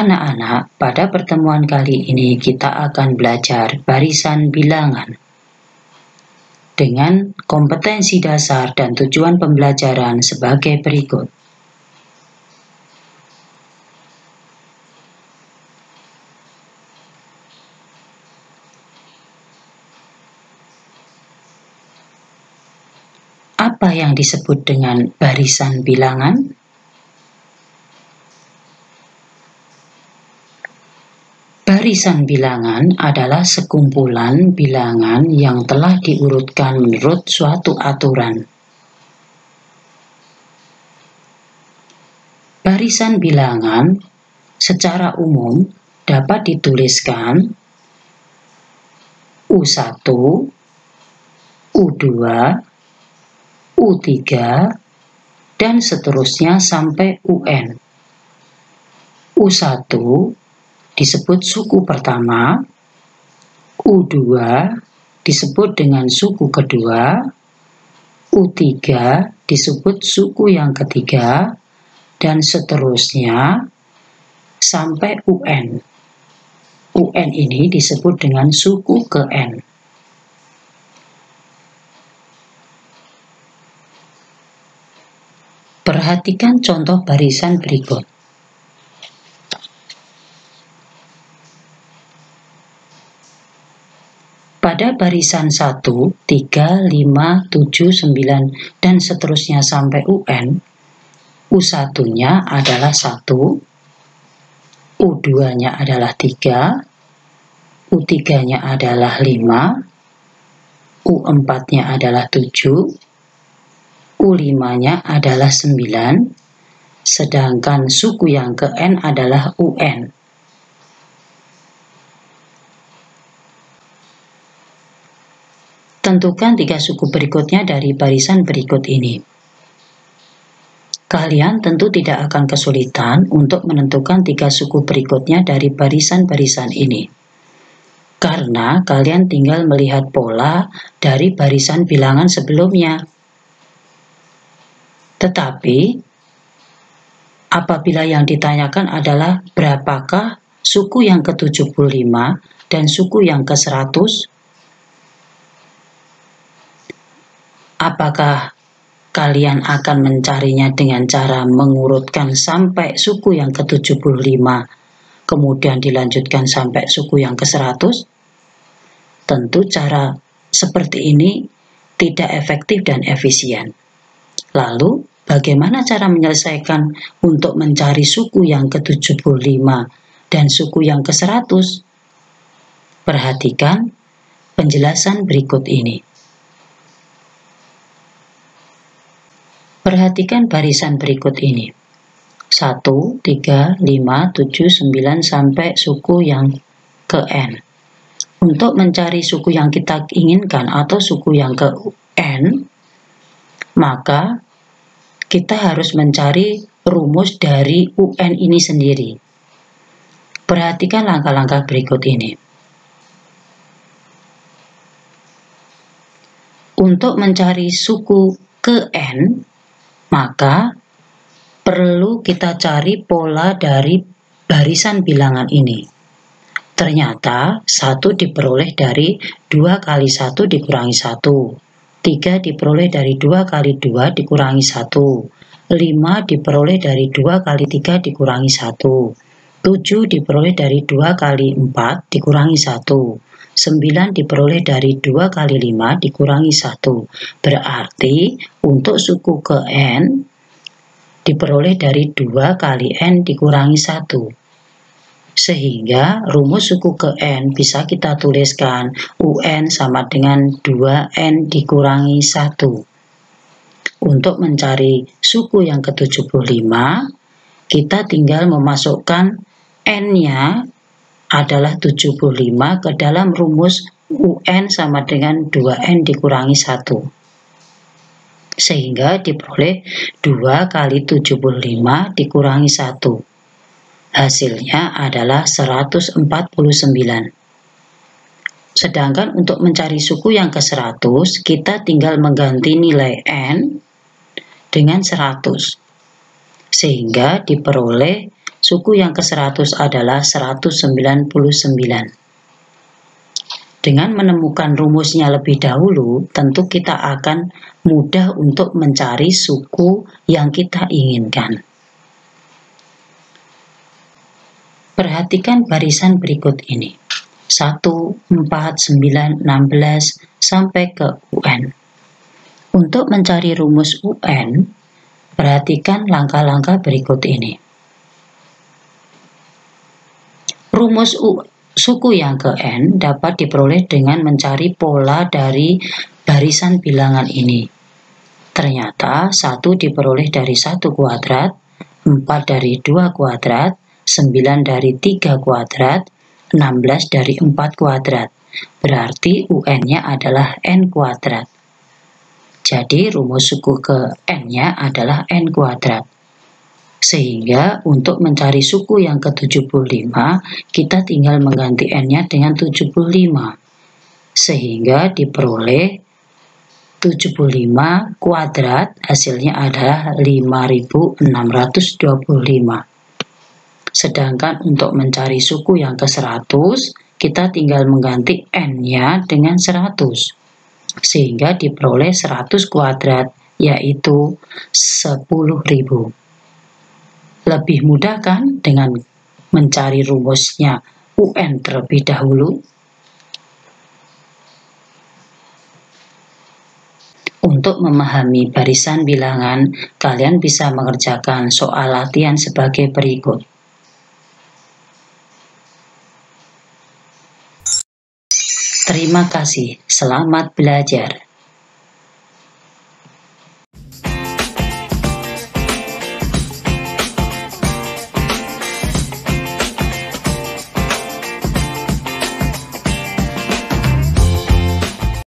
Anak-anak, pada pertemuan kali ini kita akan belajar barisan bilangan. Dengan kompetensi dasar dan tujuan pembelajaran sebagai berikut. Apa yang disebut dengan barisan bilangan? Barisan bilangan adalah sekumpulan bilangan yang telah diurutkan menurut suatu aturan. Barisan bilangan secara umum dapat dituliskan U1, U2, U3, dan seterusnya sampai UN. U1 disebut suku pertama, U2 disebut dengan suku kedua, U3 disebut suku yang ketiga, dan seterusnya sampai UN. UN ini disebut dengan suku ke N. Perhatikan contoh barisan berikut. Pada barisan 1, 3, 5, 7, 9, dan seterusnya sampai UN, U1-nya adalah 1, U2-nya adalah 3, U3-nya adalah 5, U4-nya adalah 7, U5-nya adalah 9, sedangkan suku yang ke N adalah UN. Tentukan 3 suku berikutnya dari barisan berikut ini. Kalian tentu tidak akan kesulitan untuk menentukan 3 suku berikutnya dari barisan-barisan ini. Karena kalian tinggal melihat pola dari barisan bilangan sebelumnya. Tetapi, apabila yang ditanyakan adalah berapakah suku yang ke-75 dan suku yang ke-100, apakah kalian akan mencarinya dengan cara mengurutkan sampai suku yang ke-75, kemudian dilanjutkan sampai suku yang ke-100? Tentu cara seperti ini tidak efektif dan efisien. Lalu, bagaimana cara menyelesaikan untuk mencari suku yang ke-75 dan suku yang ke-100? Perhatikan penjelasan berikut ini. Perhatikan barisan berikut ini. 1, 3, 5, 7, 9 sampai suku yang ke N. Untuk mencari suku yang kita inginkan atau suku yang ke N, maka kita harus mencari rumus dari UN ini sendiri. Perhatikan langkah-langkah berikut ini. Untuk mencari suku ke N, maka perlu kita cari pola dari barisan bilangan ini. Ternyata 1 diperoleh dari 2 kali 1 dikurangi 1. 3 diperoleh dari 2 kali 2 dikurangi 1. 5 diperoleh dari 2 kali 3 dikurangi 1. 7 diperoleh dari 2 kali 4 dikurangi 1. 9 diperoleh dari 2 kali 5 dikurangi 1. Berarti untuk suku ke N diperoleh dari 2 kali N dikurangi 1. Sehingga rumus suku ke N bisa kita tuliskan UN sama dengan 2N dikurangi 1. Untuk mencari suku yang ke-75, kita tinggal memasukkan N-nya adalah 75 ke dalam rumus UN sama dengan 2N dikurangi 1. Sehingga diperoleh 2 kali 75 dikurangi 1. Hasilnya adalah 149. Sedangkan untuk mencari suku yang ke-100, kita tinggal mengganti nilai N dengan 100. Sehingga diperoleh Suku yang ke-100 adalah 199. Dengan menemukan rumusnya lebih dahulu, tentu kita akan mudah untuk mencari suku yang kita inginkan. Perhatikan barisan berikut ini. 1, 4, 9, 16, sampai ke UN. Untuk mencari rumus UN, perhatikan langkah-langkah berikut ini. Rumus suku yang ke N dapat diperoleh dengan mencari pola dari barisan bilangan ini. Ternyata 1 diperoleh dari 1 kuadrat, 4 dari 2 kuadrat, 9 dari 3 kuadrat, 16 dari 4 kuadrat. Berarti UN-nya adalah N kuadrat. Jadi rumus suku ke N-nya adalah N kuadrat. Sehingga untuk mencari suku yang ke-75, kita tinggal mengganti N-nya dengan 75. Sehingga diperoleh 75 kuadrat, hasilnya adalah 5625. Sedangkan untuk mencari suku yang ke-100, kita tinggal mengganti N-nya dengan 100. Sehingga diperoleh 100 kuadrat, yaitu 10.000. Lebih mudah kan dengan mencari rumusnya UN terlebih dahulu? Untuk memahami barisan bilangan, kalian bisa mengerjakan soal latihan sebagai berikut. Terima kasih, selamat belajar.